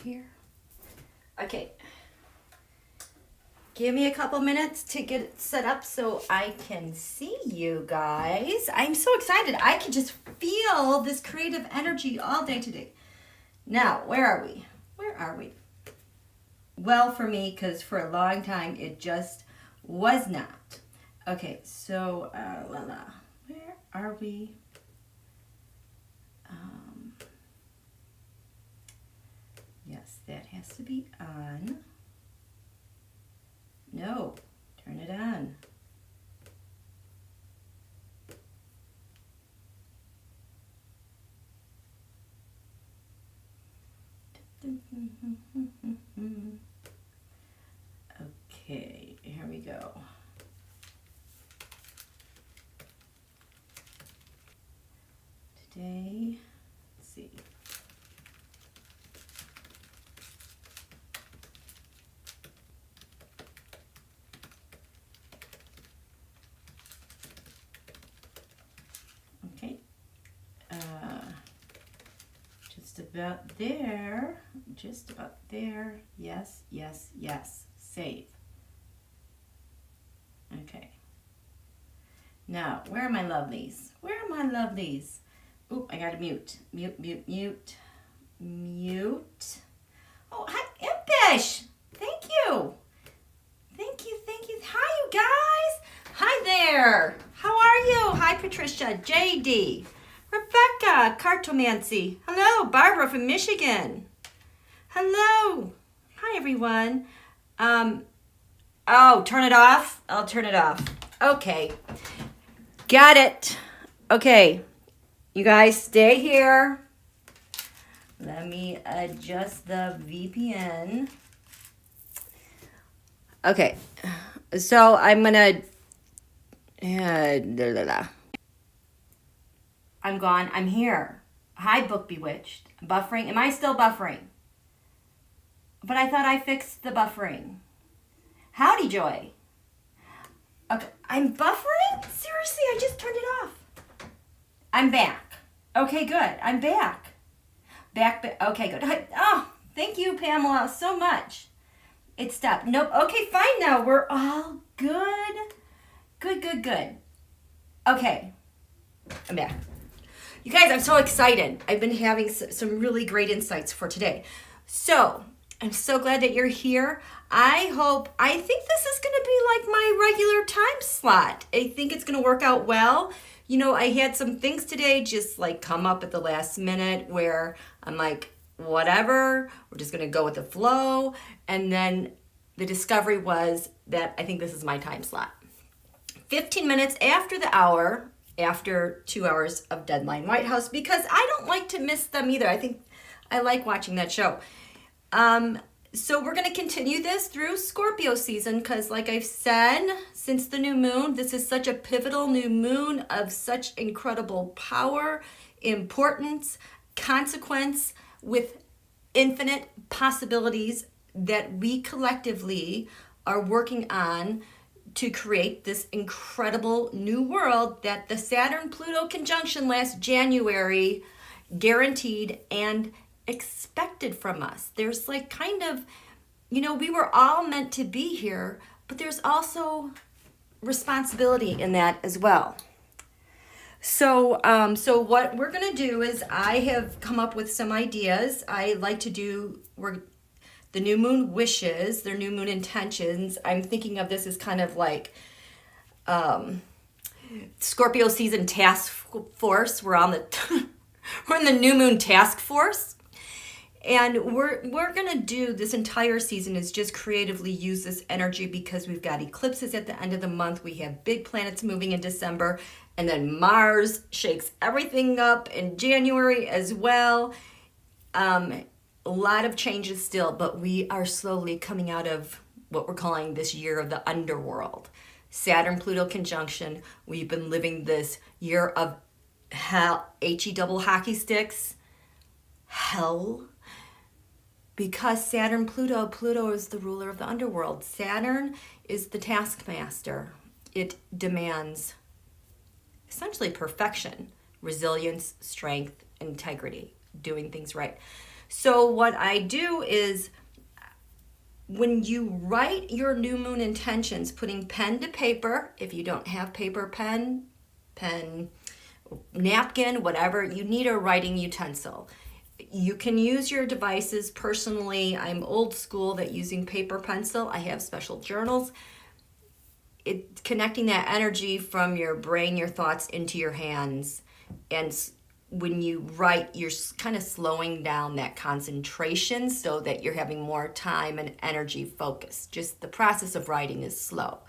here. Okay. Give me a couple minutes to get it set up so I can see you guys. I'm so excited. I can just feel this creative energy all day today. Now, where are we? Where are we? Well, for me, because for a long time, it just was not. Okay, so, where are we? Yes, that has to be on. No, turn it on. Okay, here we go. Today, let's see. Okay, just about there, just about there. Yes, yes, yes. Save. Okay. Now, where are my lovelies? Where are my lovelies? Oop, I gotta mute. Mute, mute, mute. Mute. Oh, hi, Impish. Thank you. Thank you, thank you. Hi, you guys. Hi there. How are you? Hi, Patricia, JD, Rebecca, Cartomancy. Hello, Barbara from Michigan. Hello. Hi, everyone. Oh, turn it off? I'll turn it off. Okay. Got it. Okay. You guys stay here. Let me adjust the VPN. Okay. So I'm going to... I'm gone. I'm here. Hi, Book Bewitched. Buffering. Am I still buffering? But I thought I fixed the buffering. Howdy, Joy. Okay, I'm buffering? Seriously, I just turned it off. I'm back. Okay, good. I'm back. Back. Okay, good. Oh, thank you, Pamela, so much. It stopped. Nope. Okay, fine now. We're all good. Good, good, good. Okay, I'm back. You guys, I'm so excited. I've been having some really great insights for today. So, I'm so glad that you're here. I think this is going to be like my regular time slot. I think it's going to work out well. You know, I had some things today just like come up at the last minute where I'm like, whatever, we're just going to go with the flow. And then the discovery was that I think this is my time slot. 15 minutes after the hour, after 2 hours of Deadline Whitehouse, because I don't like to miss them either. I think I like watching that show. So we're going to continue this through Scorpio season because, like I've said, since the new moon, this is such a pivotal new moon of such incredible power, importance, consequence, with infinite possibilities that we collectively are working on to create this incredible new world that the Saturn-Pluto conjunction last January guaranteed and expected from us. There's like kind of, you know, we were all meant to be here, but there's also responsibility in that as well. So what we're going to do is I have come up with some ideas. I like to do the new moon wishes, their new moon intentions. I'm thinking of this as kind of like Scorpio season task force. We're in the new moon task force. And we're going to do this entire season is just creatively use this energy because we've got eclipses at the end of the month. We have big planets moving in December. And then Mars shakes everything up in January as well. A lot of changes still, but we are slowly coming out of what we're calling this year of the underworld. Saturn-Pluto conjunction. We've been living this year of hell, H-E-double hockey sticks, hell. Because Saturn-Pluto is the ruler of the underworld. Saturn is the taskmaster. It demands essentially perfection, resilience, strength, integrity, doing things right. So what I do is when you write your new moon intentions, putting pen to paper, if you don't have paper, pen, napkin, whatever, you need a writing utensil. You can use your devices. Personally, I'm old school that using paper pencil. I have special journals. Connecting that energy from your brain, your thoughts into your hands. And when you write, you're kind of slowing down that concentration so that you're having more time and energy focus. Just the process of writing is slow.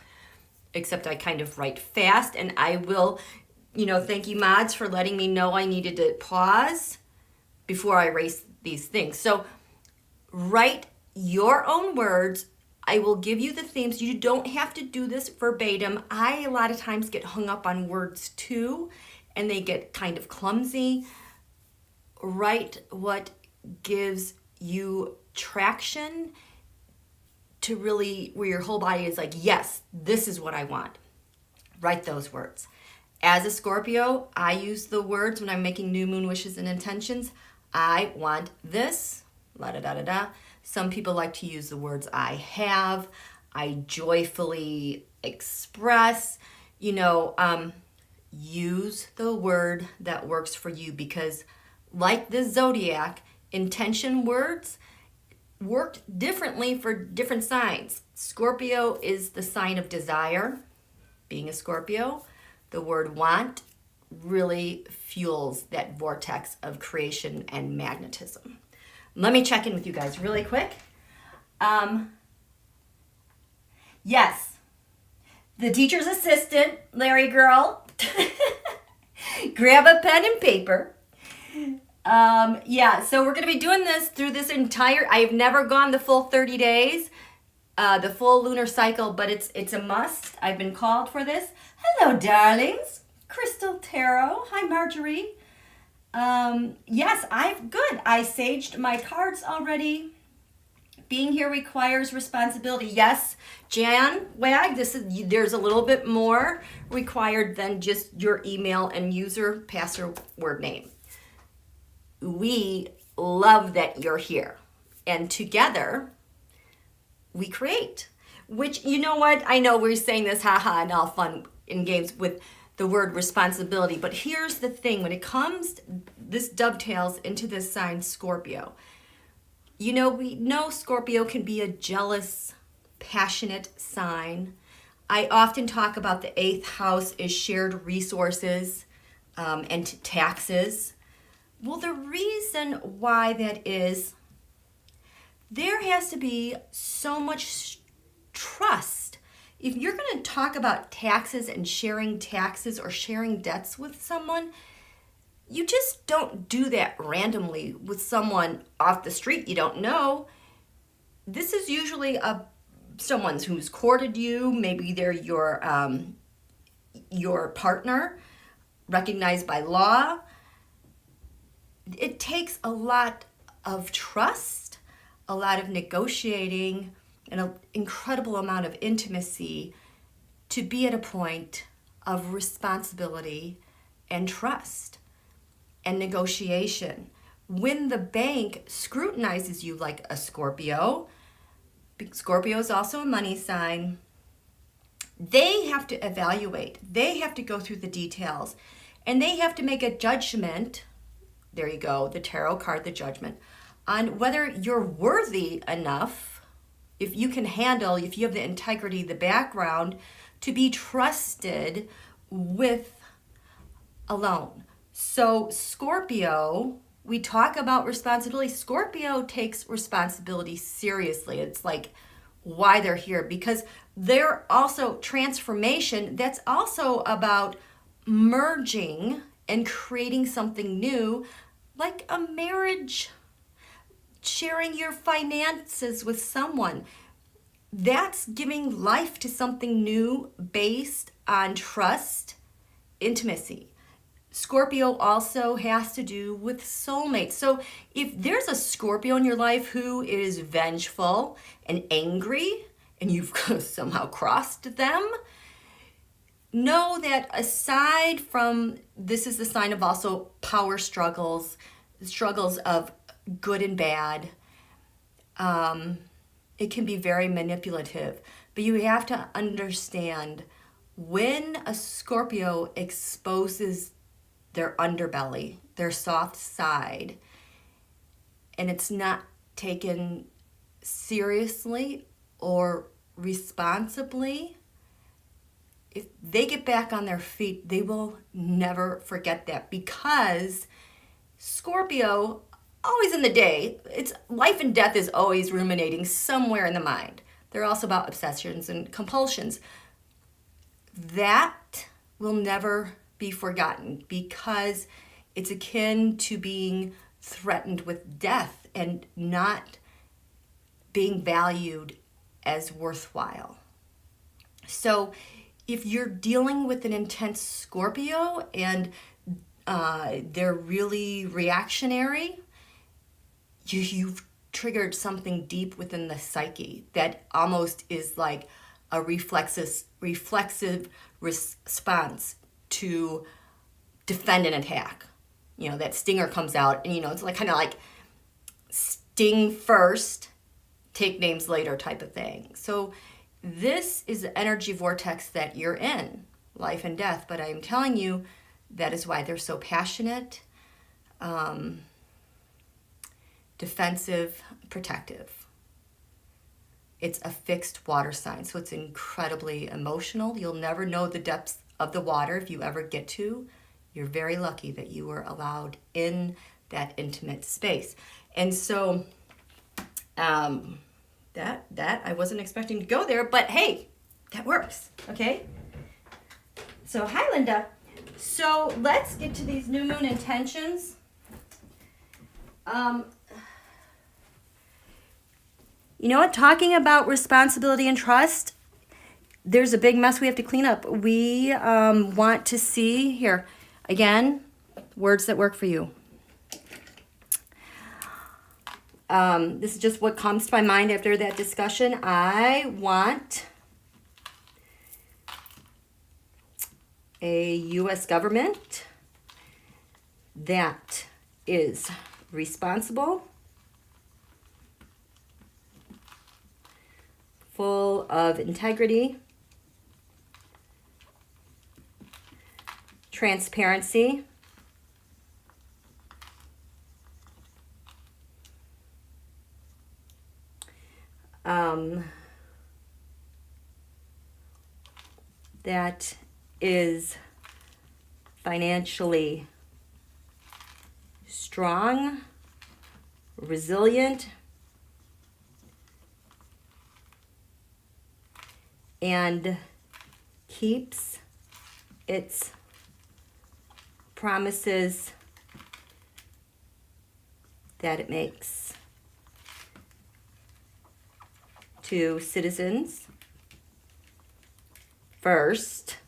Except I kind of write fast, and I will, thank you mods for letting me know I needed to pause before I erase these things. So write your own words. I will give you the themes. You don't have to do this verbatim. I, a lot of times, get hung up on words too, and they get kind of clumsy. Write what gives you traction to really, where your whole body is like, yes, this is what I want. Write those words. As a Scorpio, I use the words when I'm making new moon wishes and intentions. I want this, la da da da da. Some people like to use the words I have, I joyfully express, use the word that works for you, because like the zodiac, intention words worked differently for different signs. Scorpio is the sign of desire. Being a Scorpio, the word want really fuels that vortex of creation and magnetism. Let me check in with you guys really quick. Yes, the teacher's assistant, LarryGirl, grab a pen and paper. So we're going to be doing this through this entire, I've never gone the full 30 days, the full lunar cycle, but it's a must. I've been called for this. Hello, darlings. Crystal Tarot. Hi, Marjorie. Yes, good. I saged my cards already. Being here requires responsibility. Yes, Jan Wag, there's a little bit more required than just your email and user password name. We love that you're here. And together, we create. Which, you know what? I know we're saying this haha and all fun in games with the word responsibility, but here's the thing. When it comes, this dovetails into this sign, Scorpio. We know Scorpio can be a jealous, passionate sign. I often talk about the 8th house is shared resources and taxes. Well, the reason why that is, there has to be so much trust. If you're going to talk about taxes and sharing taxes or sharing debts with someone, you just don't do that randomly with someone off the street you don't know. This is usually someone who's courted you. Maybe they're your partner, recognized by law. It takes a lot of trust, a lot of negotiating, and an incredible amount of intimacy to be at a point of responsibility and trust and negotiation. When the bank scrutinizes you like a Scorpio is also a money sign, they have to evaluate. They have to go through the details, and they have to make a judgment. There you go, the tarot card, the judgment, on whether you're worthy enough, if you can handle, if you have the integrity, the background, to be trusted with a loan. So Scorpio, we talk about responsibility. Scorpio takes responsibility seriously. It's like why they're here, because they're also transformation. That's also about merging and creating something new, like a marriage, sharing your finances with someone. That's giving life to something new based on trust, intimacy. Scorpio also has to do with soulmates. So if there's a Scorpio in your life who is vengeful and angry, and you've somehow crossed them, know that aside from, this is the sign of also power struggles of good and bad. It can be very manipulative, but you have to understand when a Scorpio exposes their underbelly, their soft side, and it's not taken seriously or responsibly, if they get back on their feet, they will never forget that, because Scorpio, always in the day, it's life and death is always ruminating somewhere in the mind. They're also about obsessions and compulsions. That will never be forgotten, because it's akin to being threatened with death and not being valued as worthwhile. So if you're dealing with an intense Scorpio and they're really reactionary, you've triggered something deep within the psyche that almost is like a reflexive response to defend an attack. You know, that stinger comes out, and it's like kind of like sting first, take names later type of thing. So this is the energy vortex that you're in, life and death. But I'm telling you, that is why they're so passionate, defensive, protective. It's a fixed water sign, so it's incredibly emotional. You'll never know the depths of the water if you ever get to. You're very lucky that you were allowed in that intimate space. And so that I wasn't expecting to go there, but hey, that works, okay? So hi, Linda. So let's get to these new moon intentions. You know what? Talking about responsibility and trust, there's a big mess we have to clean up. We want to see here, again, words that work for you. This is just what comes to my mind after that discussion. I want a U.S. government that is responsible, full of integrity, transparency, that is financially strong, resilient, and keeps its promises that it makes to citizens first,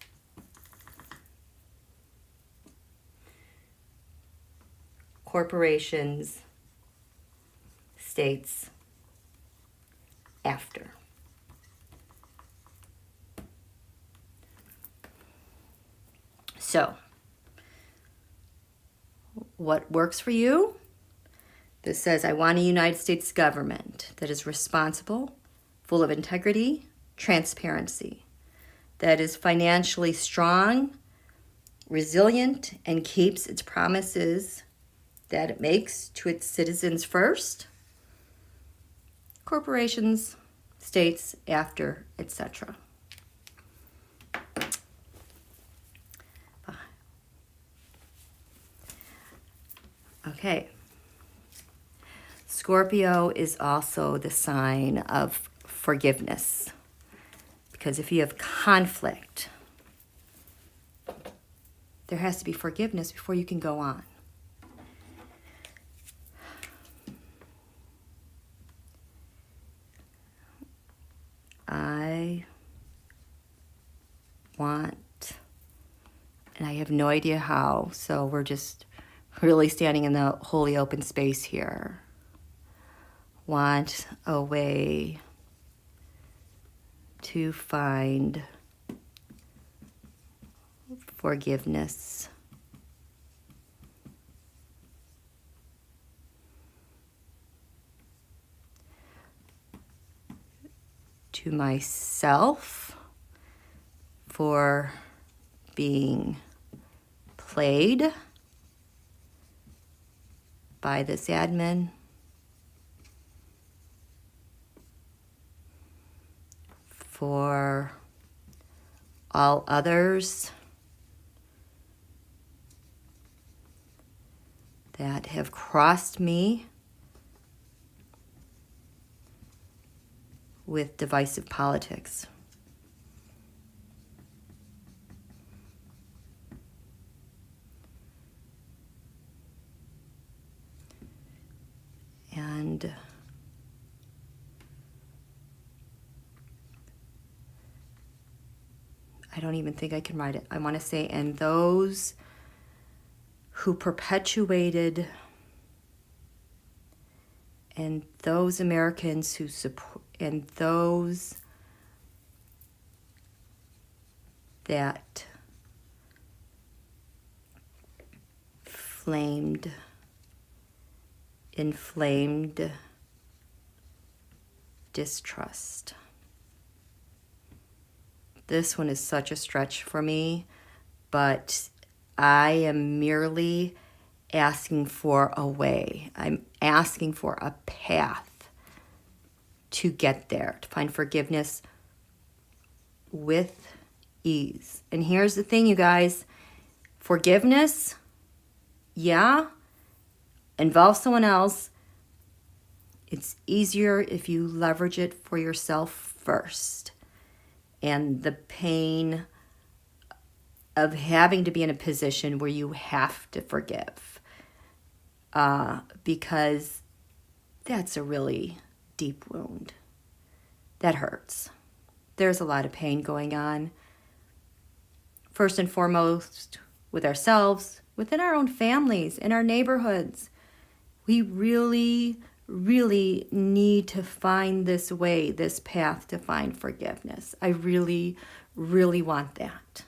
corporations, states after. So, what works for you? This says, I want a United States government that is responsible, full of integrity, transparency, that is financially strong, resilient, and keeps its promises that it makes to its citizens first, corporations, states after, etc. Okay. Scorpio is also the sign of forgiveness, because if you have conflict, there has to be forgiveness before you can go on. I want, and I have no idea how, so we're just really standing in the holy open space here. Want a way to find forgiveness to myself for being played by this admin, for all others that have crossed me with divisive politics. And I don't even think I can write it. I want to say, and those who perpetuated, and those Americans who support, and those that inflamed distrust. This one is such a stretch for me, but I am merely asking for a way. I'm asking for a path to get there, to find forgiveness with ease. And here's the thing, you guys. Forgiveness, yeah, involves someone else. It's easier if you leverage it for yourself first. And the pain of having to be in a position where you have to forgive. Because that's a really deep wound. That hurts. There's a lot of pain going on. First and foremost, with ourselves, within our own families, in our neighborhoods. We really, really need to find this way, this path to find forgiveness. I really, really want that.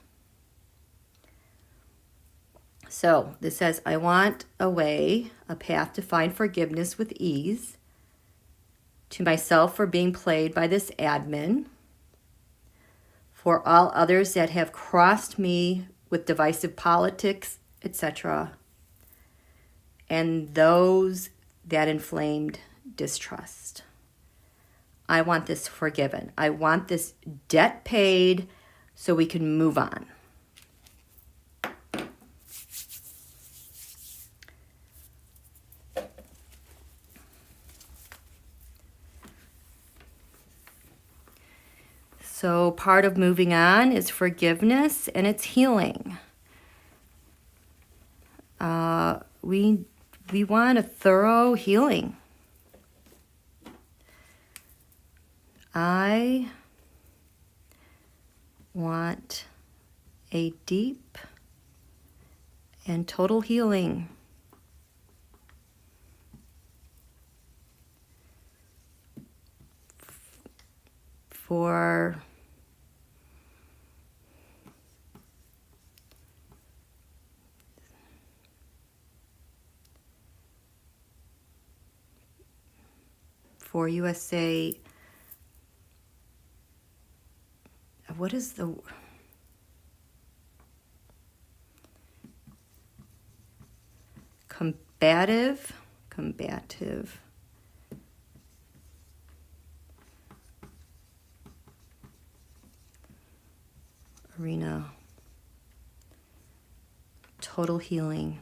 So this says, I want a way, a path to find forgiveness with ease, to myself for being played by this admin, for all others that have crossed me with divisive politics, etc., and those that inflamed distrust. I want this forgiven. I want this debt paid so we can move on. So part of moving on is forgiveness and it's healing. We want a thorough healing. I want a deep and total healing. For USA, what is the combative arena, total healing,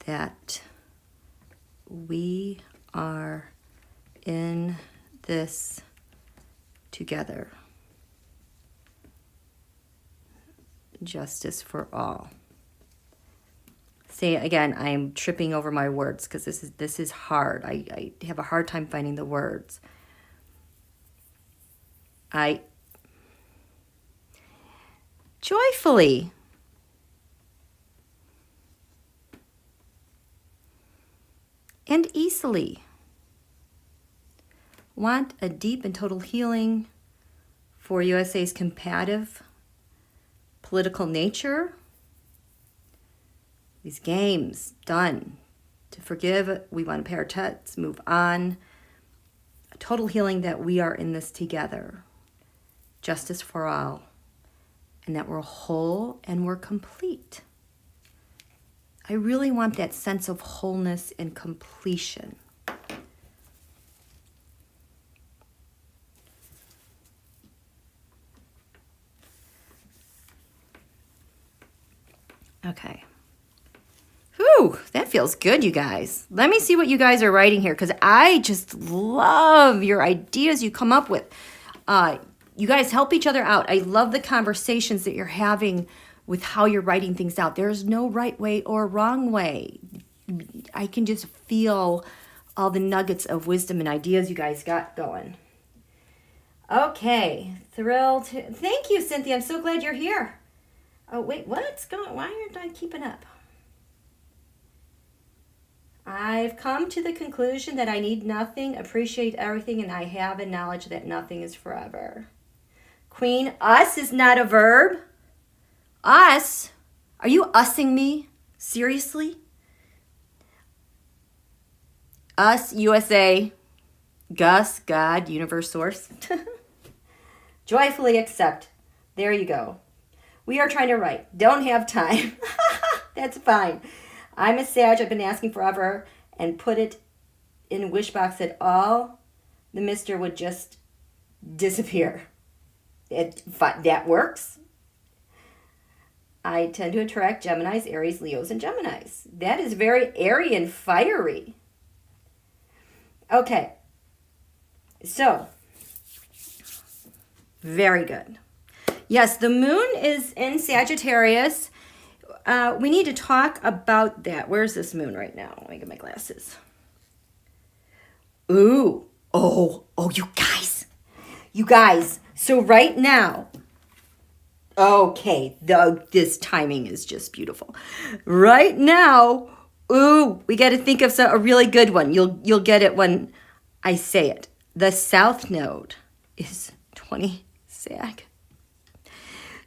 that we are in this together. Justice for all. Say again, I am tripping over my words because this is hard. I have a hard time finding the words. I joyfully and easily want a deep and total healing for USA's combative political nature. These games, done. to forgive. We want to pay our debts, move on. A total healing that we are in this together. Justice for all. And that we're whole and we're complete. I really want that sense of wholeness and completion. Okay. Whew, that feels good, you guys. Let me see what you guys are writing here, because I just love your ideas you come up with. You guys help each other out. I love the conversations that you're having with how you're writing things out. There's no right way or wrong way. I can just feel all the nuggets of wisdom and ideas you guys got going. Okay, thrilled. Thank you, Cynthia. I'm so glad you're here. Oh, wait, what's going on? Why aren't I keeping up? I've come to the conclusion that I need nothing, appreciate everything, and I have a knowledge that nothing is forever. Queen, us is not a verb. Us? Are you ussing me? Seriously? Us, USA, Gus, God, universe, source. Joyfully accept. There you go. We are trying to write. Don't have time. That's fine. I'm a Sag. I've been asking forever and put it in a wish box that all the mister would just disappear. That works. I tend to attract Geminis, Aries, Leos, and Geminis. That is very airy and fiery. Okay. So, very good. Yes, the moon is in Sagittarius. We need to talk about that. Where's this moon right now? Let me get my glasses. Ooh. Oh, you guys. You guys. So right now, okay, this timing is just beautiful. Right now, ooh, we got to think of a really good one. You'll get it when I say it. The South Node is 20 Sag.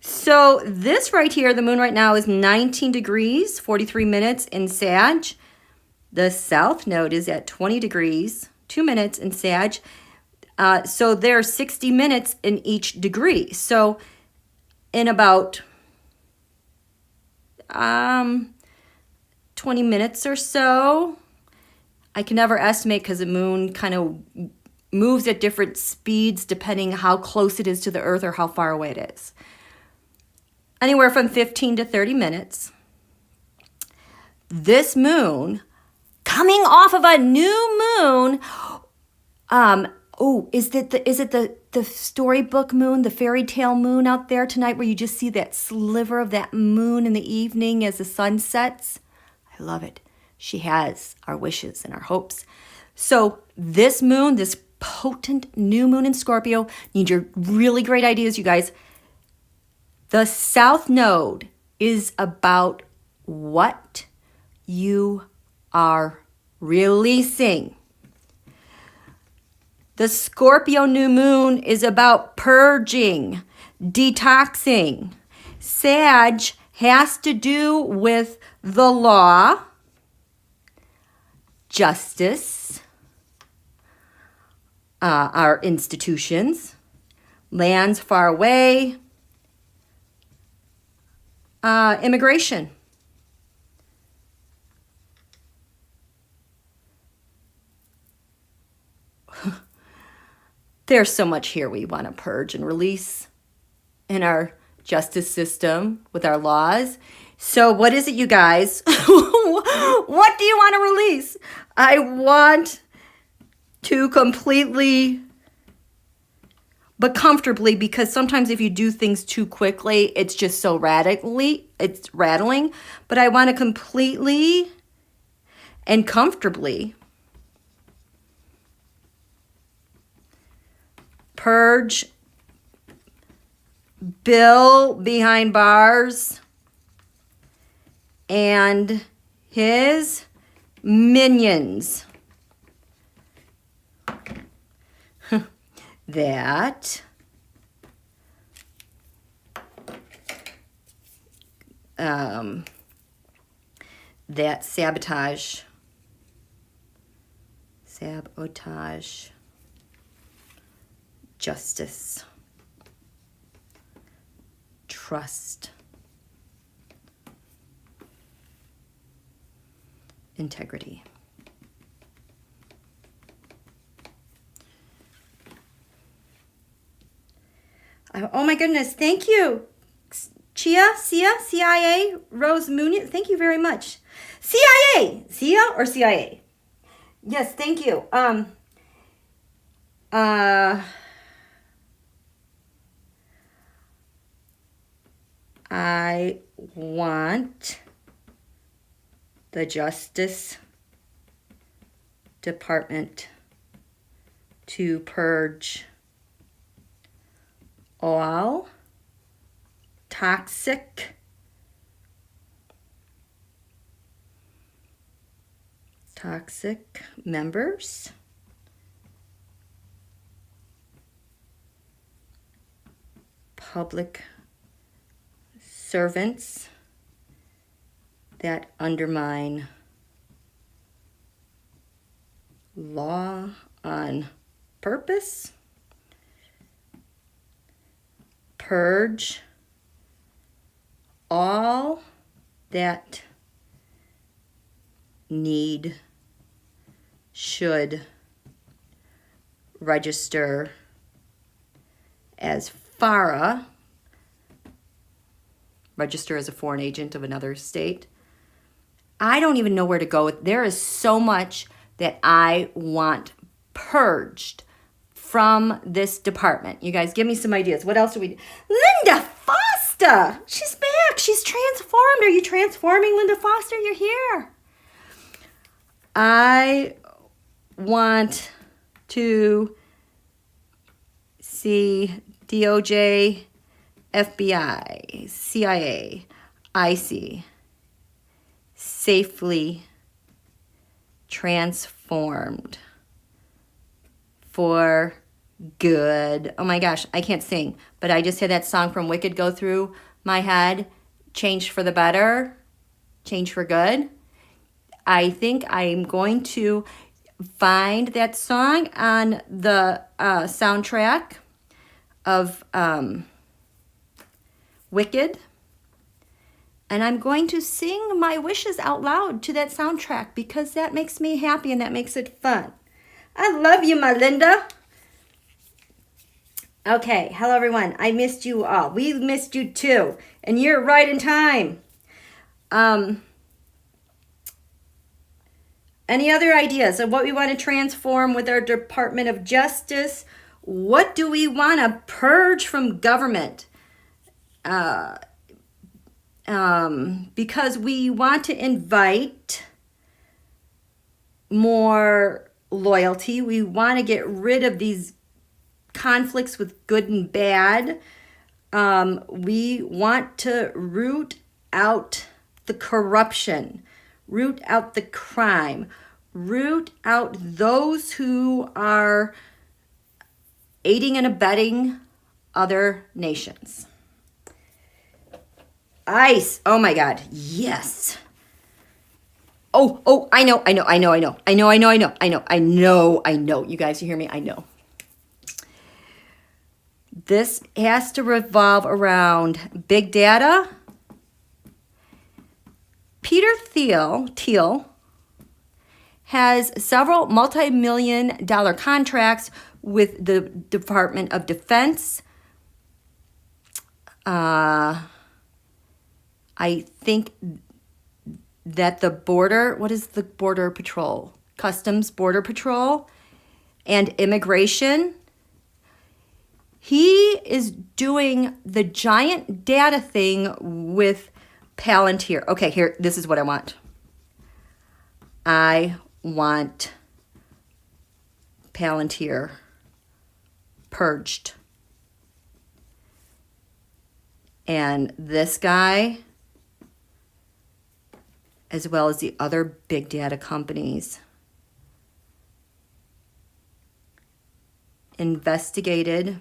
So this right here, the moon right now is 19 degrees, 43 minutes in Sag. The South Node is at 20 degrees, 2 minutes in Sag. So there's 60 minutes in each degree. So in about 20 minutes or so, I can never estimate because the moon kind of moves at different speeds depending how close it is to the Earth or how far away it is. Anywhere from 15 to 30 minutes. This moon, coming off of a new moon, is it the storybook moon, the fairy tale moon out there tonight where you just see that sliver of that moon in the evening as the sun sets? I love it. She has our wishes and our hopes. So this moon, this potent new moon in Scorpio, need your really great ideas, you guys. The South Node is about what you are releasing. The Scorpio new moon is about purging, detoxing. Sag has to do with the law, justice, our institutions, lands far away, immigration. There's so much here we want to purge and release in our justice system with our laws. So what is it, you guys? What do you want to release? I want to completely, but comfortably, because sometimes if you do things too quickly, it's just so it's rattling. But I want to completely and comfortably purge Bill behind bars and his minions. That sabotage sabotage, justice, trust, integrity. Oh my goodness, thank you. Cia, CIA, Rose Muniz, thank you very much. CIA, Cia or CIA? Yes, thank you. I want the Justice Department to purge all toxic members public servants that undermine law on purpose, purge all that should register as FARA, register as a foreign agent of another state. I don't even know where to go with. There is so much that I want purged from this department. You guys give me some ideas. What else do we do? Linda Foster! She's back. She's transformed. Are you transforming, Linda Foster? You're here. I want to see DOJ, FBI, CIA, IC safely transformed for good. Oh my gosh, I can't sing, but I just had that song from Wicked go through my head. Change for the better, change for good. I think I'm going to find that song on the soundtrack of Wicked, and I'm going to sing my wishes out loud to that soundtrack because that makes me happy and that makes it fun. I love you, my Linda. Okay, hello everyone. I missed you all. We missed you too, and you're right in time. Any other ideas of what we want to transform with our Department of Justice? What do we want to purge from government? Because we want to invite more loyalty. We want to get rid of these conflicts with good and bad. We want to root out the corruption, root out the crime, root out those who are aiding and abetting other nations. ICE. Oh my God. Yes. Oh, I know. You guys, you hear me? I know. This has to revolve around big data. Peter Thiel has several multi-million-dollar contracts with the Department of Defense. I think that the border, what is the border patrol? Customs, border patrol, and immigration. He is doing the giant data thing with Palantir. Okay, here, this is what I want. I want Palantir purged. And this guy, as well as the other big data companies, investigated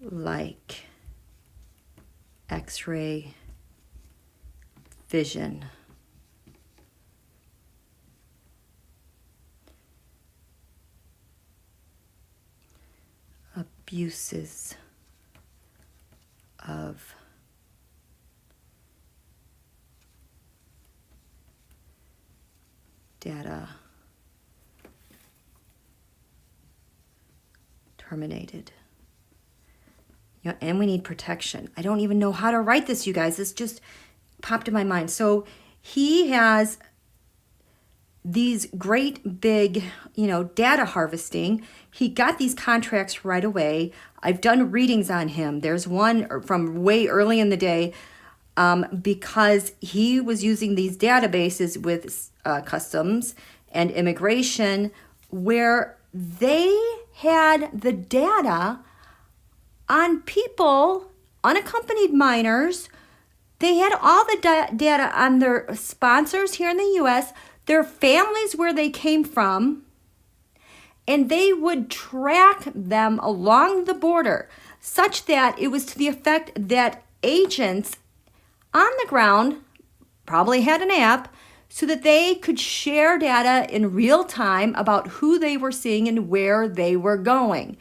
like X-ray vision. Abuses of data terminated. You know, and we need protection. I don't even know how to write this, you guys. This just popped in my mind. So he has these great big, you know, data harvesting. He got these contracts right away. I've done readings on him. There's one from way early in the day because he was using these databases with customs and immigration where they had the data on people, unaccompanied minors. They had all the data on their sponsors here in the U.S., their families where they came from, and they would track them along the border such that it was to the effect that agents on the ground probably had an app so that they could share data in real time about who they were seeing and where they were going.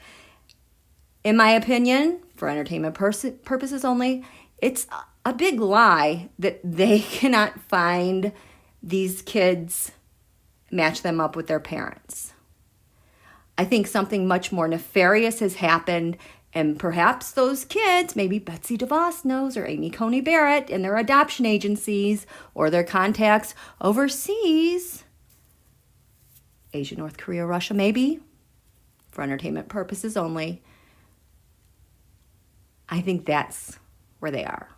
In my opinion, for entertainment purposes only, it's a big lie that they cannot find these kids, match them up with their parents. I think something much more nefarious has happened, and perhaps those kids, maybe Betsy DeVos knows, or Amy Coney Barrett and their adoption agencies or their contacts overseas, Asia, North Korea, Russia, maybe, for entertainment purposes only. I think that's where they are.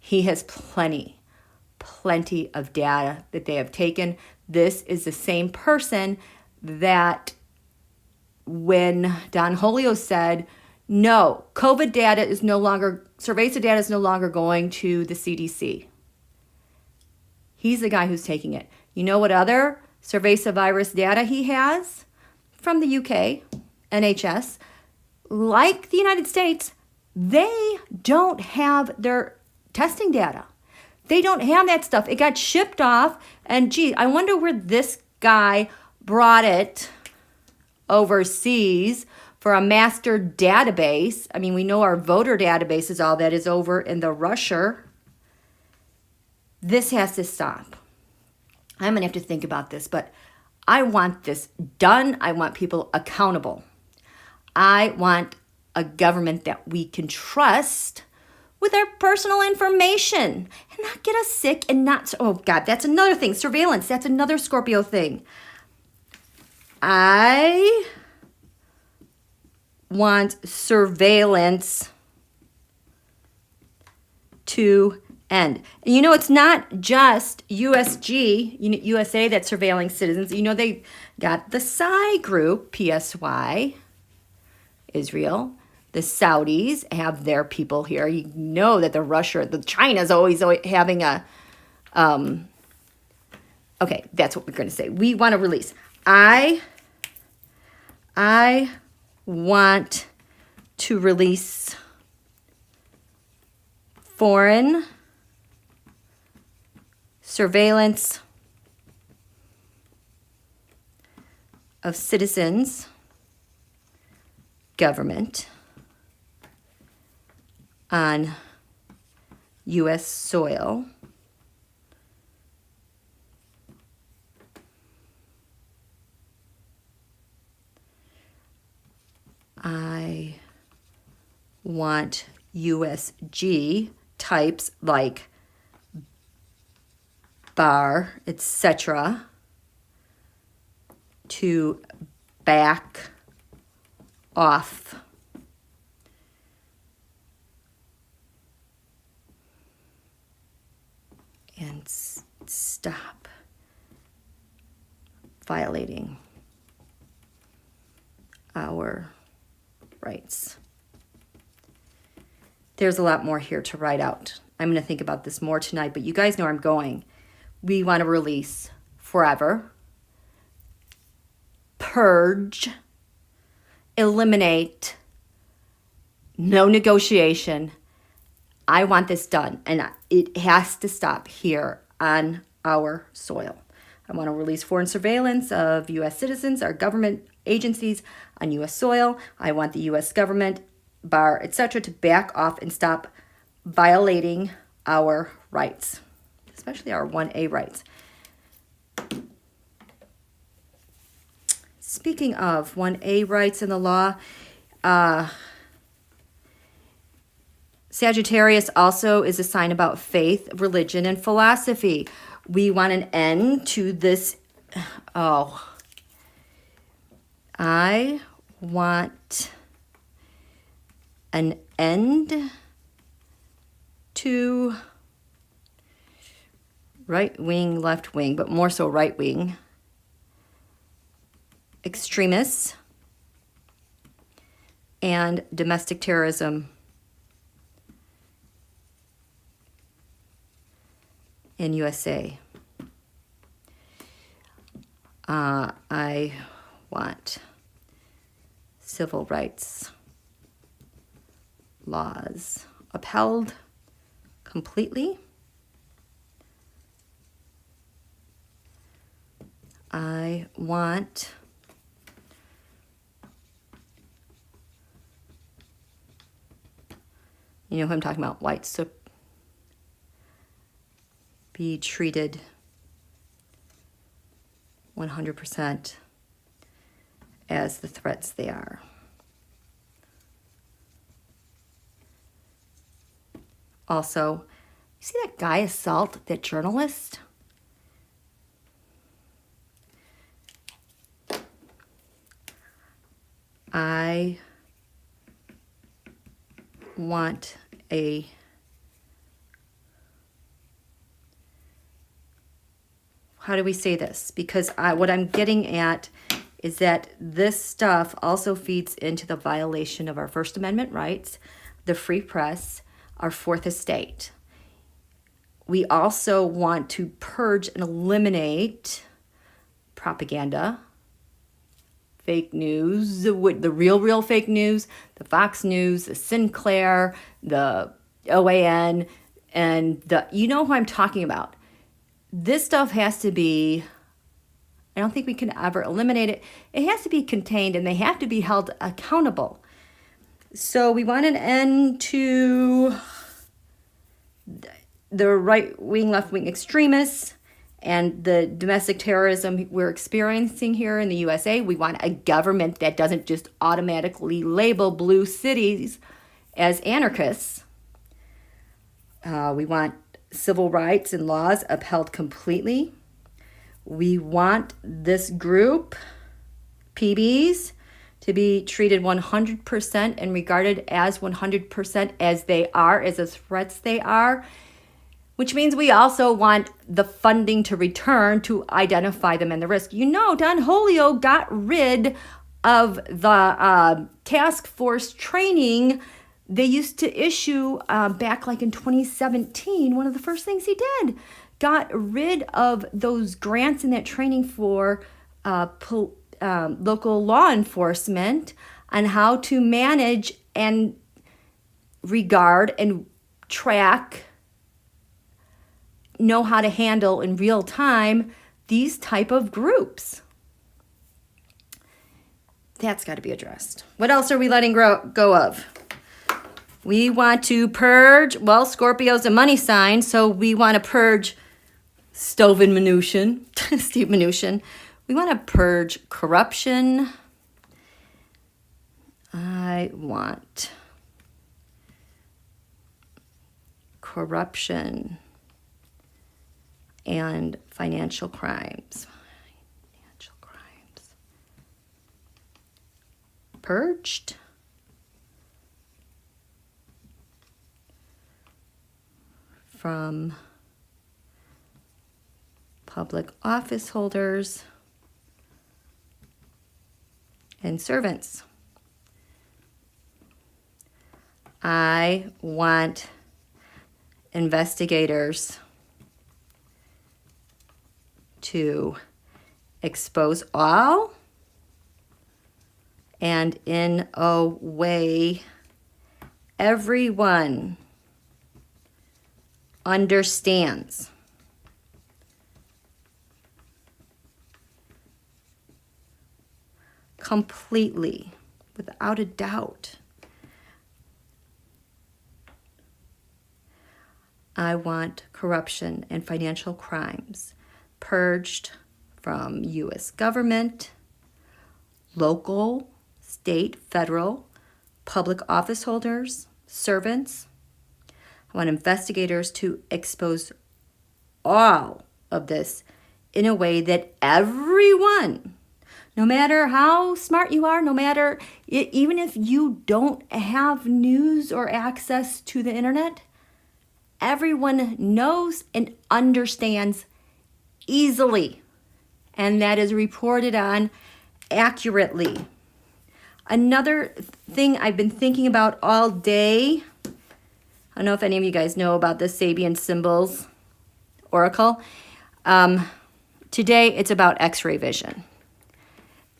He has plenty of data that they have taken. This is the same person that when Don Holio said, no, COVID data is no longer, cerveza data is no longer going to the CDC. He's the guy who's taking it. You know what other cerveza virus data he has? From the UK, NHS. Like the United States, they don't have their testing data. They don't have that stuff. It got shipped off, and gee, I wonder where this guy brought it overseas for a master database. I mean, we know our voter database is all that is over in the Russia. This has to stop. I'm going to have to think about this, but I want this done. I want people accountable. I want a government that we can trust with our personal information and not get us sick and not, oh God, that's another thing. Surveillance, that's another Scorpio thing. I want surveillance to end. And you know, it's not just USG, USA, that's surveilling citizens. You know, they got the Psy group, PSY, Israel. The Saudis have their people here. You know that the China's always having a, okay, that's what we're going to say. We want to release. I want to release foreign surveillance of citizens, government, on U.S. soil I want USG types like bar, etc. to back off. And stop violating our rights. There's a lot more here to write out. I'm going to think about this more tonight, but you guys know where I'm going. We want to release forever, purge, eliminate No negotiation. I want this done, and it has to stop here on our soil. I want to release foreign surveillance of U.S. citizens, our government agencies on U.S. soil. I want the U.S. government, bar, etc., to back off and stop violating our rights, especially our 1A rights. Speaking of 1A rights in the law, Sagittarius also is a sign about faith, religion, and philosophy. We want an end to this. Oh, I want an end to right wing, left wing, but more so right wing extremists and domestic terrorism in USA. I want civil rights laws upheld completely. I want you know who I'm talking about, whites to be treated 100% as the threats they are. Also, you see that guy assault that journalist? I want a how do we say this? Because what I'm getting at is that this stuff also feeds into the violation of our First Amendment rights, the free press, our Fourth Estate. We also want to purge and eliminate propaganda, fake news, the real fake news, the Fox News, the Sinclair, the OAN, and you know who I'm talking about. This stuff has to be, I don't think we can ever eliminate it. It has to be contained and they have to be held accountable. So we want an end to the right-wing, left-wing extremists and the domestic terrorism we're experiencing here in the USA. We want a government that doesn't just automatically label blue cities as anarchists. We want civil rights and laws upheld completely. We want this group, PBs, to be treated 100% and regarded as 100% as they are, as the threats they are, which means we also want the funding to return to identify them and the risk. You know, Don Julio got rid of the task force training they used to issue back like in 2017. One of the first things he did, got rid of those grants and that training for local law enforcement on how to manage and regard and track, know how to handle in real time these type of groups. That's got to be addressed. What else are we letting go of? We want to purge, well, Scorpio's a money sign, so we want to purge Steve Mnuchin. We want to purge corruption. I want corruption and financial crimes. Purged. From public office holders and servants. I want investigators to expose all and in a way Everyone understands completely, without a doubt. I want corruption and financial crimes purged from U.S. government, local, state, federal, public office holders, servants. I want investigators to expose all of this in a way that everyone, no matter how smart you are, no matter, even if you don't have news or access to the internet, everyone knows and understands easily, and that is reported on accurately. Another thing I've been thinking about all day, I don't know if any of you guys know about the Sabian Symbols Oracle. Today it's about X-ray vision.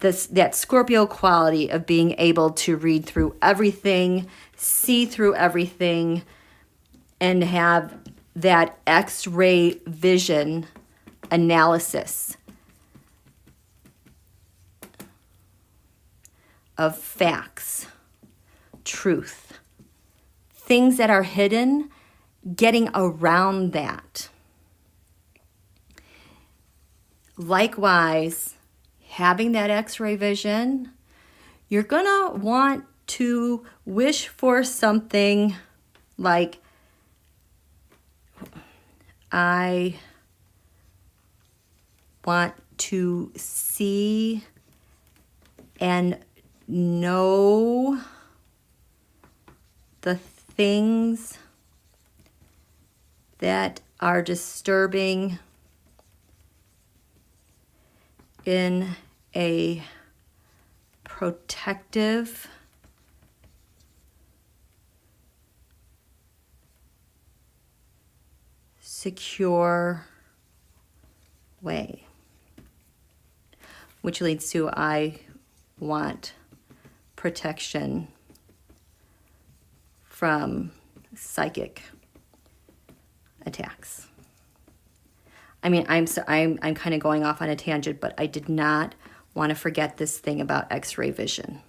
That Scorpio quality of being able to read through everything, see through everything, and have that X-ray vision analysis of facts, truth, things that are hidden, getting around that. Likewise, having that X-ray vision, you're gonna want to wish for something like, I want to see and know the things that are disturbing in a protective, secure way. Which leads to, I want protection from psychic attacks. I mean, I'm kind of going off on a tangent, but I did not want to forget this thing about X-ray vision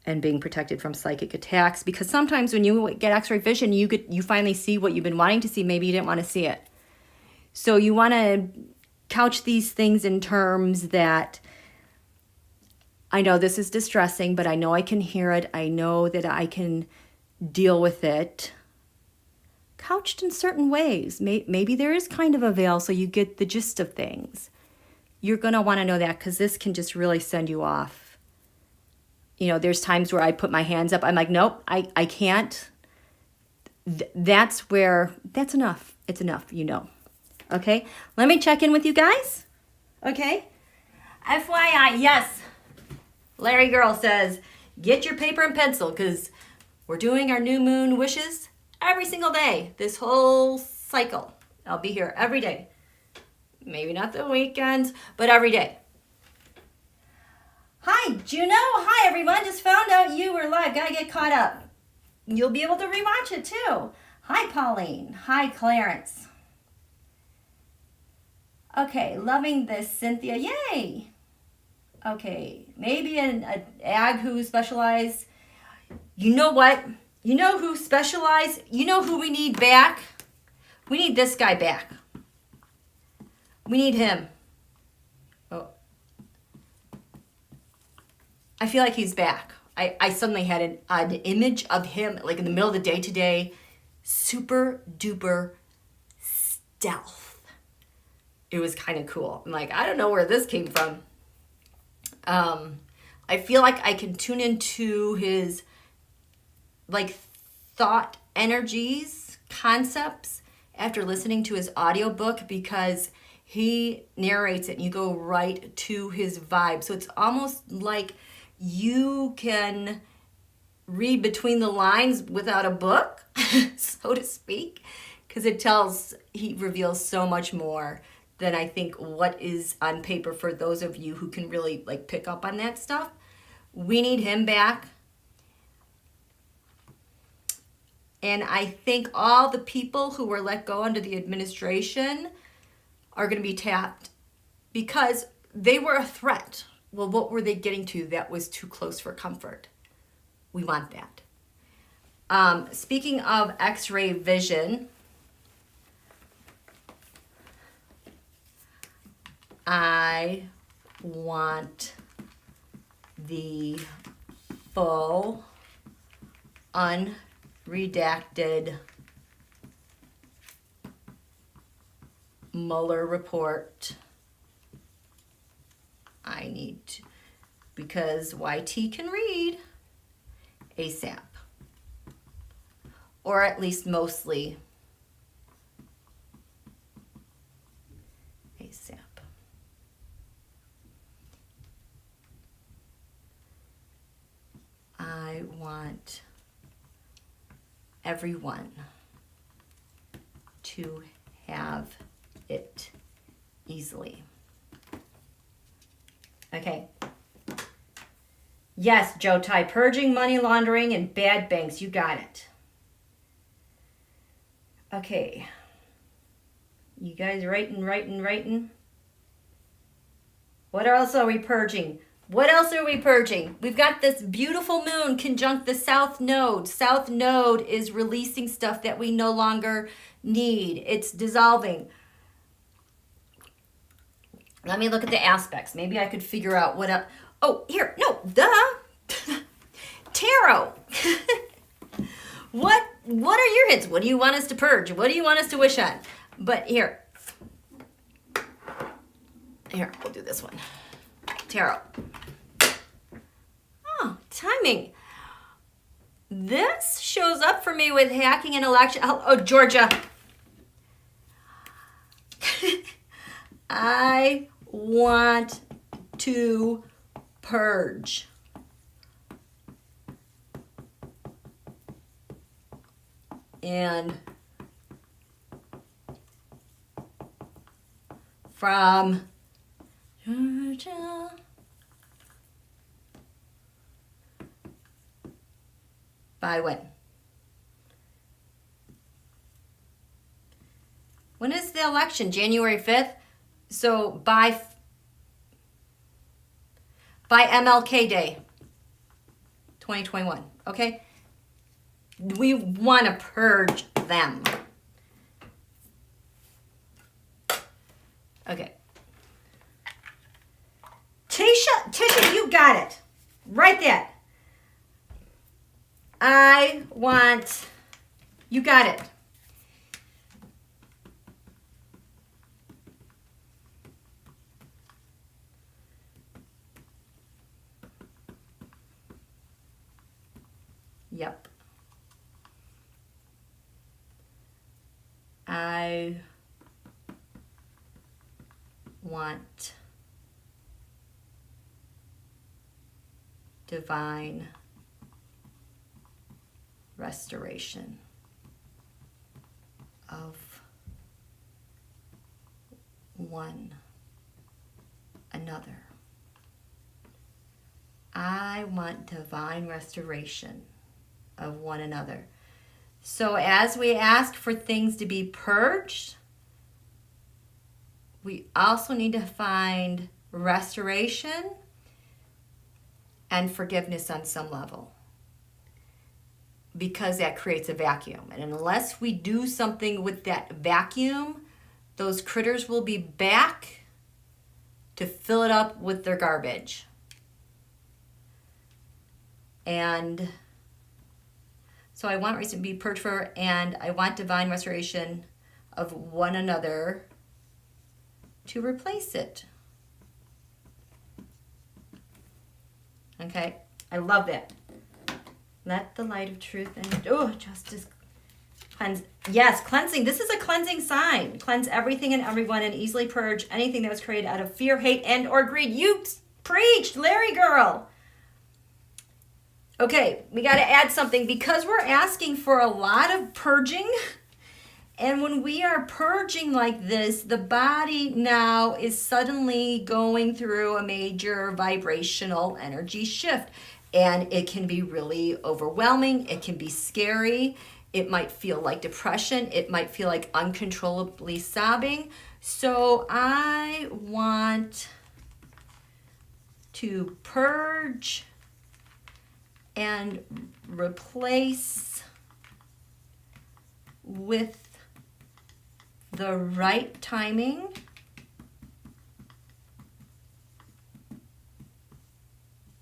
and being protected from psychic attacks, because sometimes when you get X-ray vision, you finally see what you've been wanting to see. Maybe you didn't want to see it. So you want to couch these things in terms that, I know this is distressing, but I know I can hear it. I know that I can deal with it. Couched in certain ways. Maybe there is kind of a veil so you get the gist of things. You're going to want to know that, because this can just really send you off. You know, there's times where I put my hands up. I'm like, nope, I can't. That's enough. It's enough, you know. Okay, let me check in with you guys. Okay, FYI, yes. Larry Girl says, get your paper and pencil, because we're doing our new moon wishes every single day, this whole cycle. I'll be here every day. Maybe not the weekends, but every day. Hi, Juno. Hi, everyone. Just found out you were live. Gotta get caught up. You'll be able to rewatch it, too. Hi, Pauline. Hi, Clarence. Okay, loving this, Cynthia. Yay. Okay, maybe an ag who specialized. You know what? You know who specialized? You know who we need back? We need this guy back. We need him. Oh. I feel like he's back. I suddenly had an image of him like in the middle of the day today. Super duper stealth. It was kind of cool. I'm like, I don't know where this came from. I feel like I can tune into his like thought energies, concepts after listening to his audiobook, because he narrates it and you go right to his vibe. So it's almost like you can read between the lines without a book, so to speak, because he reveals so much more than I think what is on paper for those of you who can really like pick up on that stuff. We need him back. And I think all the people who were let go under the administration are going to be tapped because they were a threat. Well, what were they getting to that was too close for comfort? We want that. Speaking of X-ray vision, I want the full unredacted Mueller report. I need to, because YT can read ASAP, or at least mostly ASAP. I want everyone to have it easily. Okay. Yes, Joe Tai, purging money laundering and bad banks. You got it. Okay. You guys writing? What else are we purging? What else are we purging? We've got this beautiful moon conjunct the South Node. South Node is releasing stuff that we no longer need. It's dissolving. Let me look at the aspects. Maybe I could figure out what up. Oh, here. No, duh. Tarot. What are your hits? What do you want us to purge? What do you want us to wish on? But here. Here, we'll do this one. Tarot. Oh, timing. This shows up for me with hacking and election. Oh, Georgia. I want to purge. And from Georgia. By when? When is the election? January 5th? So by MLK Day, 2021, okay? We want to purge them. Okay. Tisha, you got it. Right there. I want, you got it. Yep. I want divine restoration of one another. I want divine restoration of one another. So as we ask for things to be purged, we also need to find restoration and forgiveness on some level, because that creates a vacuum. And unless we do something with that vacuum, those critters will be back to fill it up with their garbage. And so I want reason to be purged for, and I want divine restoration of one another to replace it. Okay, I love that. Let the light of truth and justice cleanse. Yes, cleansing. This is a cleansing sign. Cleanse everything and everyone and easily purge anything that was created out of fear, hate, and or greed. You preached, LarryGirl. Okay, we got to add something because we're asking for a lot of purging. And when we are purging like this, the body now is suddenly going through a major vibrational energy shift. And it can be really overwhelming. It can be scary. It might feel like depression. It might feel like uncontrollably sobbing. So I want to purge and replace with the right timing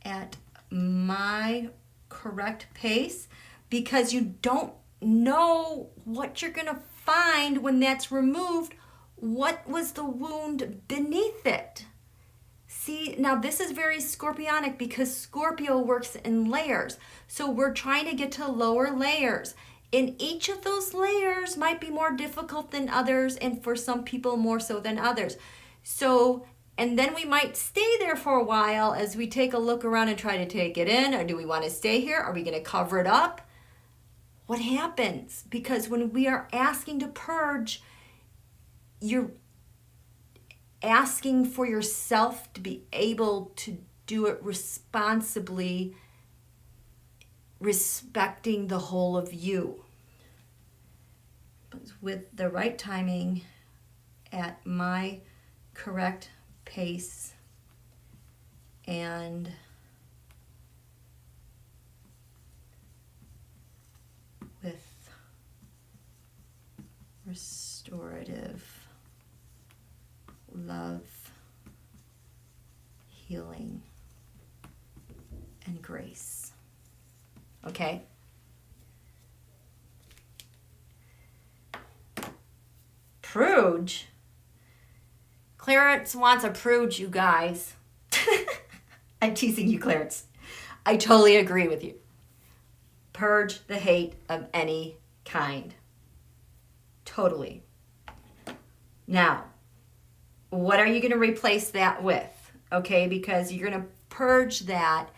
at my correct pace, because you don't know what you're going to find when that's removed. What was the wound beneath it? See, now this is very Scorpionic because Scorpio works in layers. So we're trying to get to lower layers. And each of those layers might be more difficult than others, and for some people more so than others. So, and then we might stay there for a while as we take a look around and try to take it in. Or do we want to stay here? Are we going to cover it up? What happens? Because when we are asking to purge, you're asking for yourself to be able to do it responsibly, respecting the whole of you. But with the right timing at my correct pace and with restorative love, healing, and grace. Okay? Purge. Clarence wants a purge, you guys. I'm teasing you, Clarence. I totally agree with you. Purge the hate of any kind. Totally. Now, what are you going to replace that with? Okay, because you're going to purge that.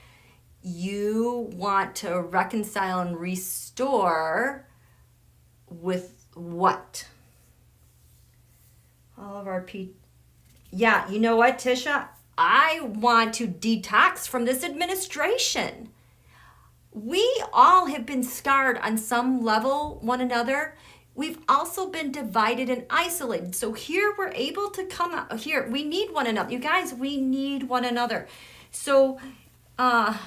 You want to reconcile and restore with what? All of our Yeah, you know what, Tisha? I want to detox from this administration. We all have been scarred on some level, one another. We've also been divided and isolated. So here we're able to come out. Here, we need one another. You guys, we need one another. So, so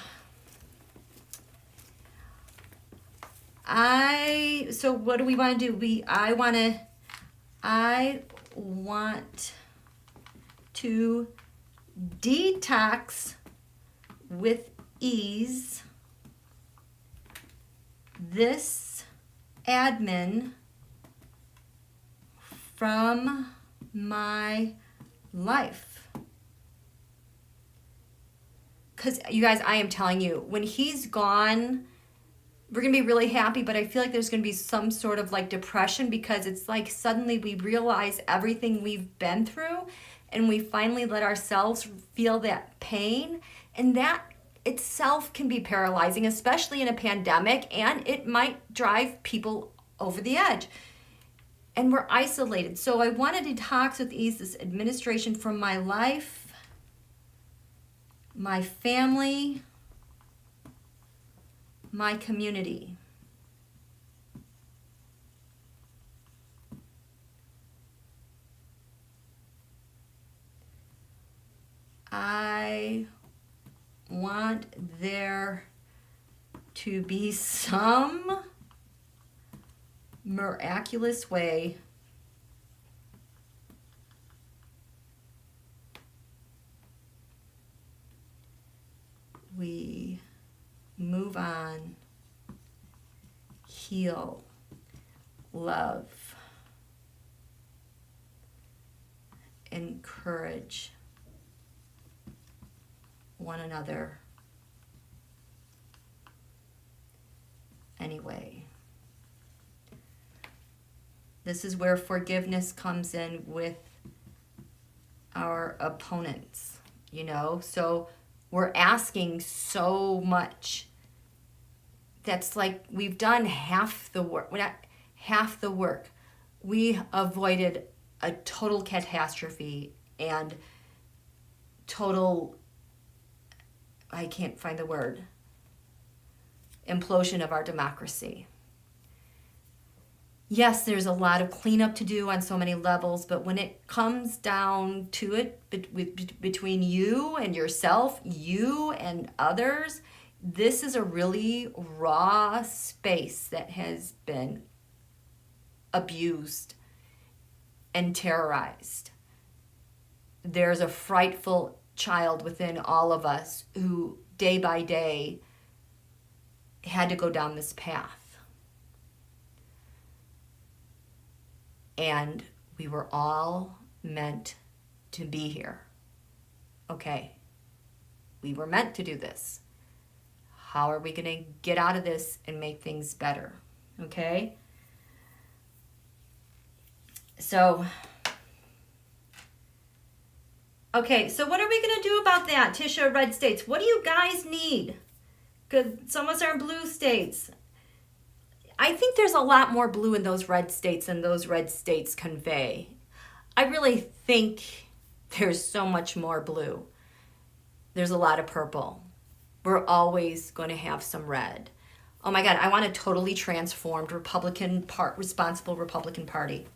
what do we want to do? I want to detox with ease this admin from my life. Because you guys, I am telling you, when he's gone, we're going to be really happy, but I feel like there's going to be some sort of like depression, because it's like suddenly we realize everything we've been through and we finally let ourselves feel that pain, and that itself can be paralyzing, especially in a pandemic, and it might drive people over the edge. And we're isolated. So I want to detox with ease this administration from my life, my family, my community. I want there to be some miraculous way we move on, heal, love, encourage one another anyway. This is where forgiveness comes in with our opponents, you know? So we're asking so much. That's like we've done half the work. We're not half the work. We avoided a total catastrophe and total, I can't find the word, implosion of our democracy. yes, there's a lot of cleanup to do on so many levels, but when it comes down to it, between you and yourself, you and others, this is a really raw space that has been abused and terrorized. There's a frightful child within all of us who day by day had to go down this path. And we were all meant to be here. Okay, we were meant to do this. How are we going to get out of this and make things better? Okay? So, what are we going to do about that? Tisha, red states. What do you guys need? Because some of us are in blue states. I think there's a lot more blue in those red states than those red states convey. I really think there's so much more blue. There's a lot of purple. We're always going to have some red. Oh my God, I want a totally transformed responsible Republican Party.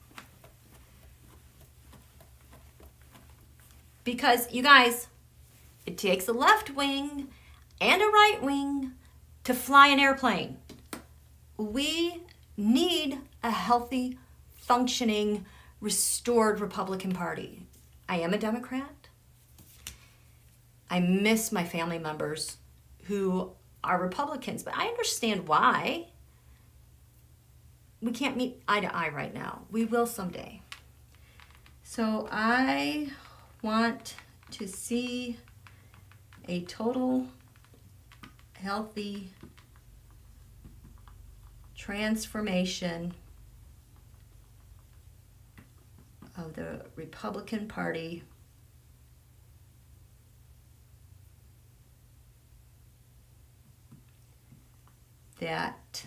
Because, you guys, it takes a left wing and a right wing to fly an airplane. We need a healthy, functioning, restored Republican Party. I am a Democrat. I miss my family members who are Republicans, but I understand why. We can't meet eye to eye right now. We will someday. So I want to see a total healthy transformation of the Republican Party that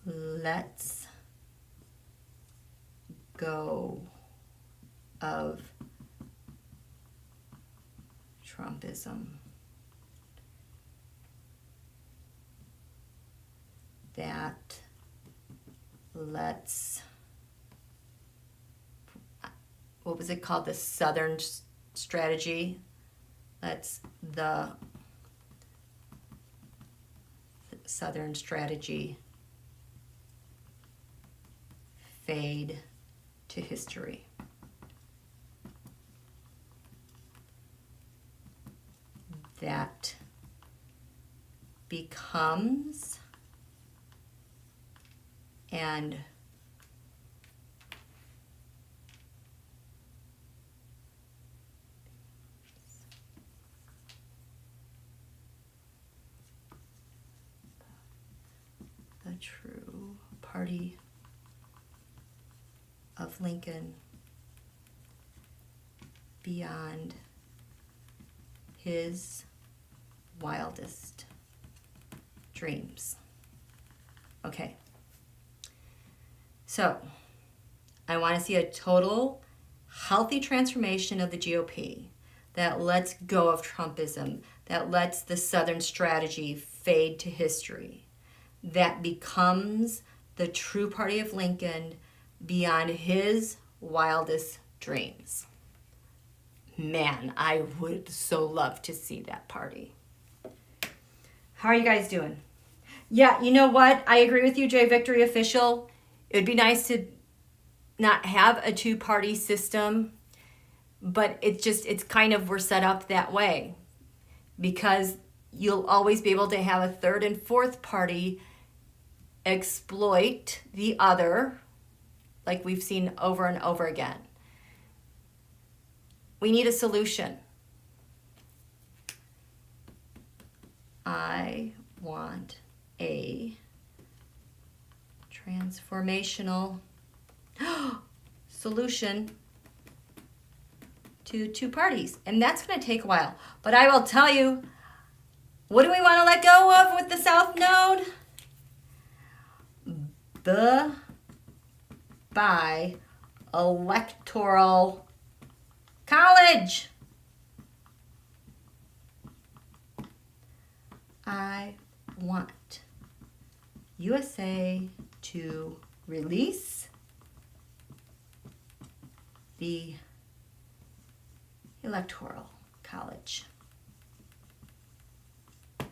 lets go of Trumpism, that lets, what was it called, the Southern strategy, lets the Southern strategy fade to history. That becomes and the true party of Lincoln beyond his wildest dreams. Okay. So, I want to see a total healthy transformation of the GOP that lets go of Trumpism, that lets the Southern strategy fade to history, that becomes the true party of Lincoln beyond his wildest dreams. Man, I would so love to see that party. How are you guys doing? Yeah, you know what? I agree with you, Jay Victory Official. It would be nice to not have a two-party system, but it's kind of, we're set up that way because you'll always be able to have a third and fourth party exploit the other, like we've seen over and over again. We need a solution. I want a transformational solution to two parties. And that's going to take a while. But I will tell you, what do we want to let go of with the South Node? The bi-electoral college. I want USA to release the Electoral College. How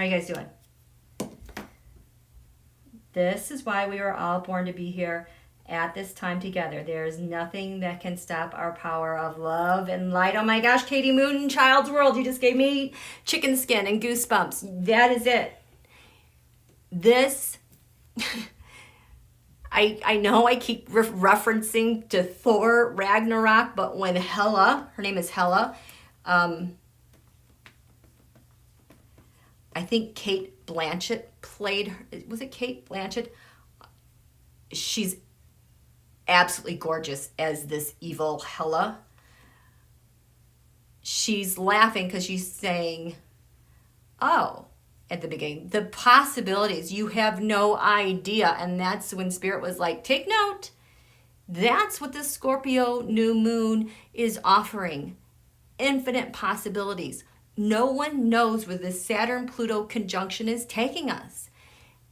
are you guys doing? This is why we were all born to be here at this time together. There's nothing that can stop our power of love and light. Oh my gosh, Katie, MoonChild's World, you just gave me chicken skin and goosebumps. That is it. This, I know I keep referencing to Thor Ragnarok, but when Hela, her name is Hela, I think Kate Blanchett played her. Was it Kate Blanchett? She's absolutely gorgeous as this evil Hela. She's laughing because she's saying, oh, at the beginning, the possibilities, you have no idea. And that's when Spirit was like, take note. That's what the Scorpio new moon is offering. Infinite possibilities. No one knows where the Saturn-Pluto conjunction is taking us.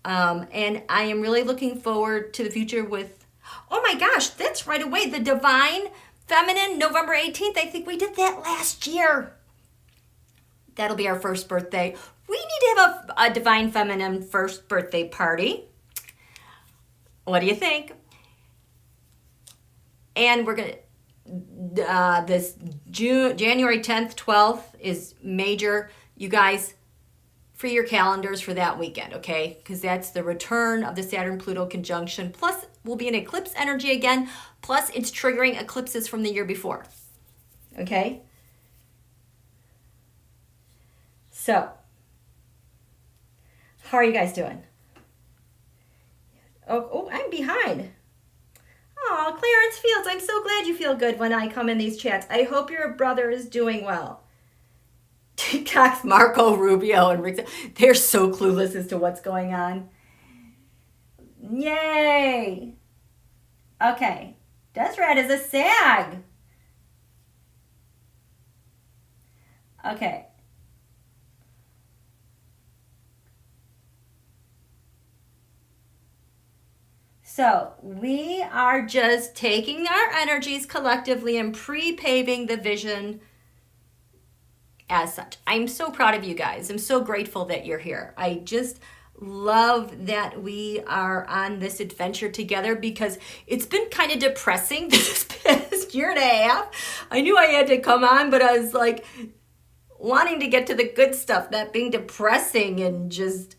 And I am really looking forward to the future with, oh my gosh, that's right away. The Divine Feminine, November 18th. I think we did that last year. That'll be our first birthday. We need to have a Divine Feminine first birthday party. What do you think? And we're going to, this January 10th, 12th is major. You guys, free your calendars for that weekend, okay? Because that's the return of the Saturn-Pluto conjunction. Plus, we'll be in eclipse energy again. Plus, it's triggering eclipses from the year before, okay? So, how are you guys doing? Oh, I'm behind. Oh, Clarence Fields, I'm so glad you feel good when I come in these chats. I hope your brother is doing well. TikTok's Marco Rubio and Rick, they're so clueless as to what's going on. Yay! Okay, Deseret is a Sag. Okay. So we are just taking our energies collectively and pre-paving the vision as such. I'm so proud of you guys. I'm so grateful that you're here. I just love that we are on this adventure together because it's been kind of depressing this past year and a half. I knew I had to come on, but I was like wanting to get to the good stuff, not being depressing and just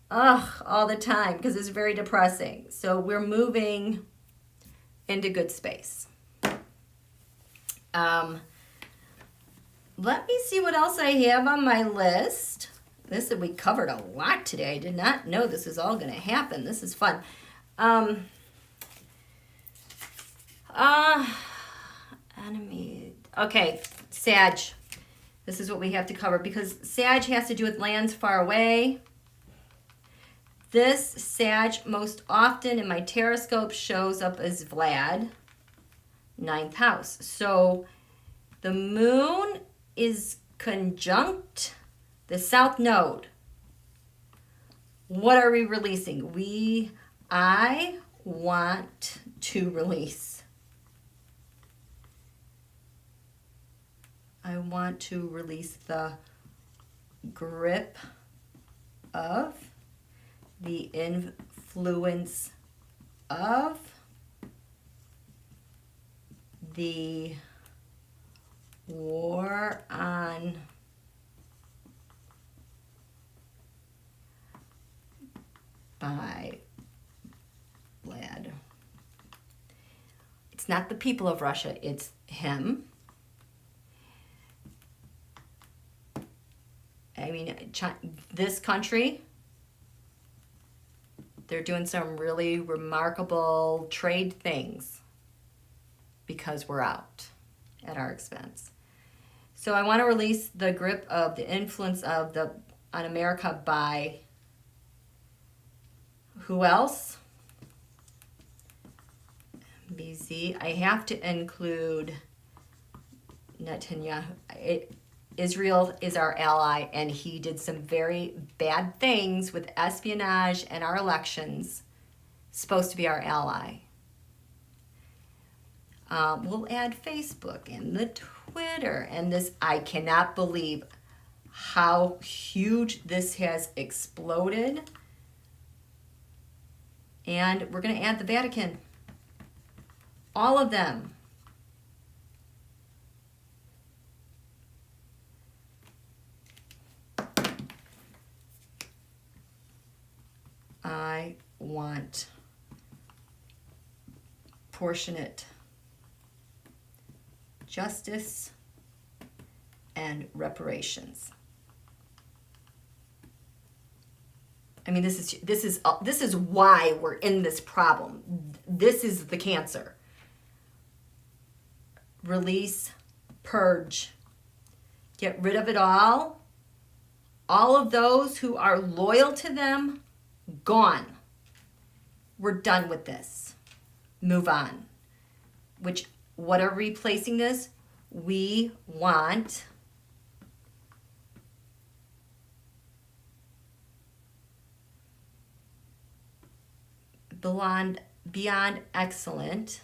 all the time because it's very depressing. So we're moving into good space. Let me see what else I have on my list. We covered a lot today. I did not know this was all going to happen. This is fun. Enemy. Okay, Sag. This is what we have to cover because Sag has to do with lands far away. This Sag most often in my Terrascope shows up as Vlad, 9th house. So the moon is conjunct the south node. What are we releasing? I want to release. I want to release the grip of the influence of the war on by Vlad. It's not the people of Russia, it's him. I mean, this country, they're doing some really remarkable trade things because we're out at our expense. So I want to release the grip of the influence of on America by who else? BZ. I have to include Netanyahu. Israel is our ally, and he did some very bad things with espionage and our elections. supposed to be our ally. We'll add Facebook and the Twitter and this. I cannot believe how huge this has exploded. And we're going to add the Vatican. All of them. I want proportionate justice and reparations. I mean, this is why we're in this problem. This is the cancer. Release, purge, get rid of it all. All of those who are loyal to them, gone. We're done with this. Move on. What are replacing this? We want beyond excellent,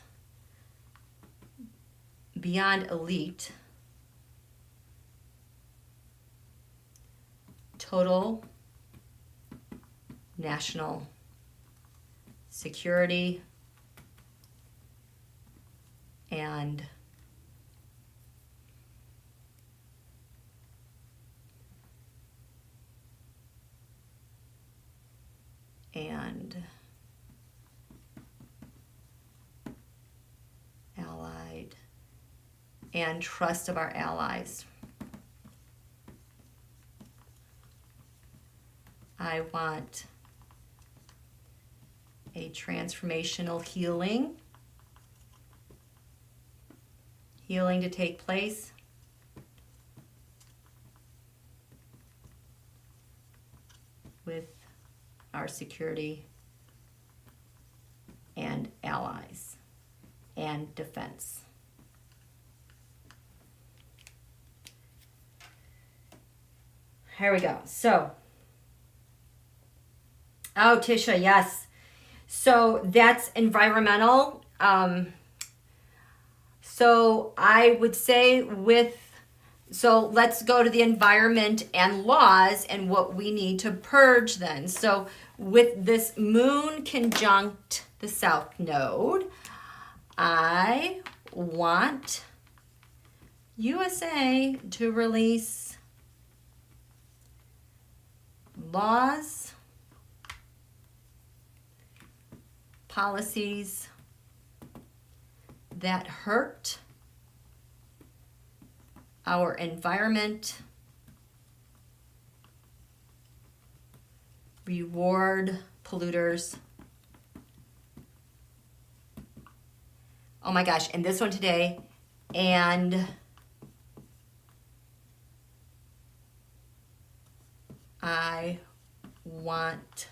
beyond elite, total national security and allied and trust of our allies. I want a transformational healing to take place. With our security and allies and defense. Here we go. So, oh, Tisha, yes. So that's environmental. So I would say so let's go to the environment and laws and what we need to purge then. So with this moon conjunct the south node, I want USA to release laws, policies that hurt our environment, reward polluters. Oh my gosh, and this one today, and I want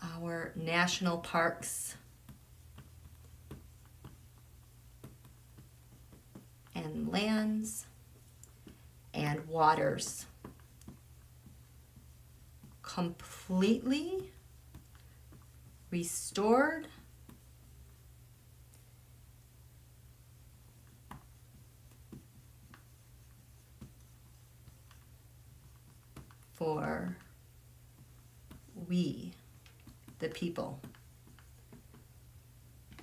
our national parks and lands and waters completely restored for we, the people.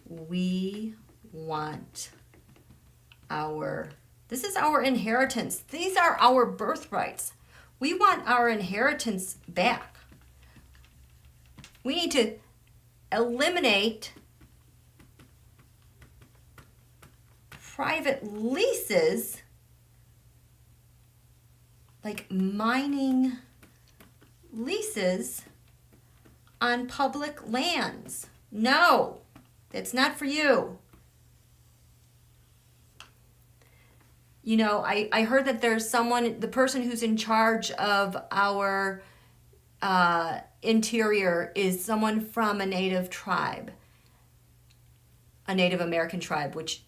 We want this is our inheritance. These are our birthrights. We want our inheritance back. We need to eliminate private leases, like mining leases on public lands. No, it's not for you. You know, I heard that there's someone, the person who's in charge of our interior is someone from a native tribe, a Native American tribe, which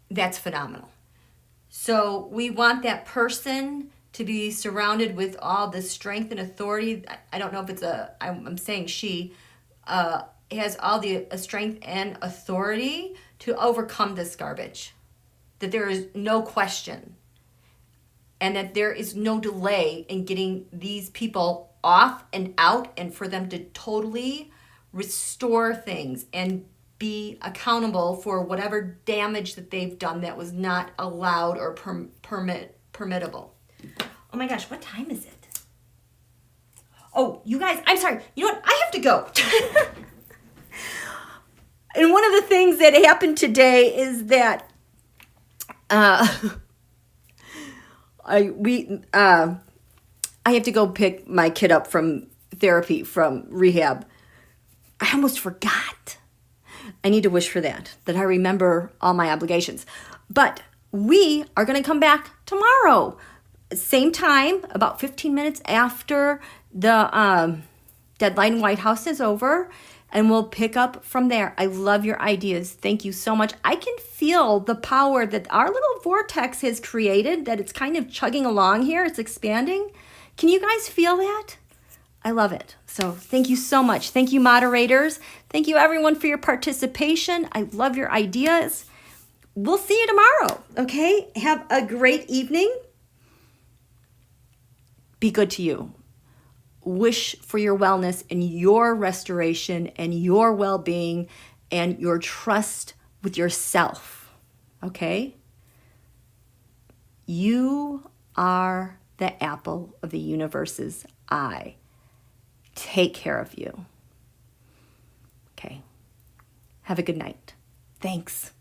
that's phenomenal. So we want that person to be surrounded with all this strength and authority. I don't know if it's I'm saying she has all the strength and authority to overcome this garbage. That there is no question. And that there is no delay in getting these people off and out, and for them to totally restore things and be accountable for whatever damage that they've done that was not allowed or permittable. Oh my gosh, what time is it? Oh, you guys, I'm sorry. You know what? I have to go. And one of the things that happened today is that I have to go pick my kid up from therapy, from rehab. I almost forgot. I need to wish for that I remember all my obligations. But we are going to come back tomorrow. Same time, about 15 minutes after the Deadline Whitehouse is over, and we'll pick up from there. I love your ideas. Thank you so much. I can feel the power that our little vortex has created, that it's kind of chugging along here. It's expanding. Can you guys feel that? I love it. So thank you so much. Thank you, moderators. Thank you, everyone, for your participation. I love your ideas. We'll see you tomorrow, okay? Have a great evening. Be good to you. Wish for your wellness and your restoration and your well-being and your trust with yourself, okay? You are the apple of the universe's eye. Take care of you. Okay. Have a good night. Thanks.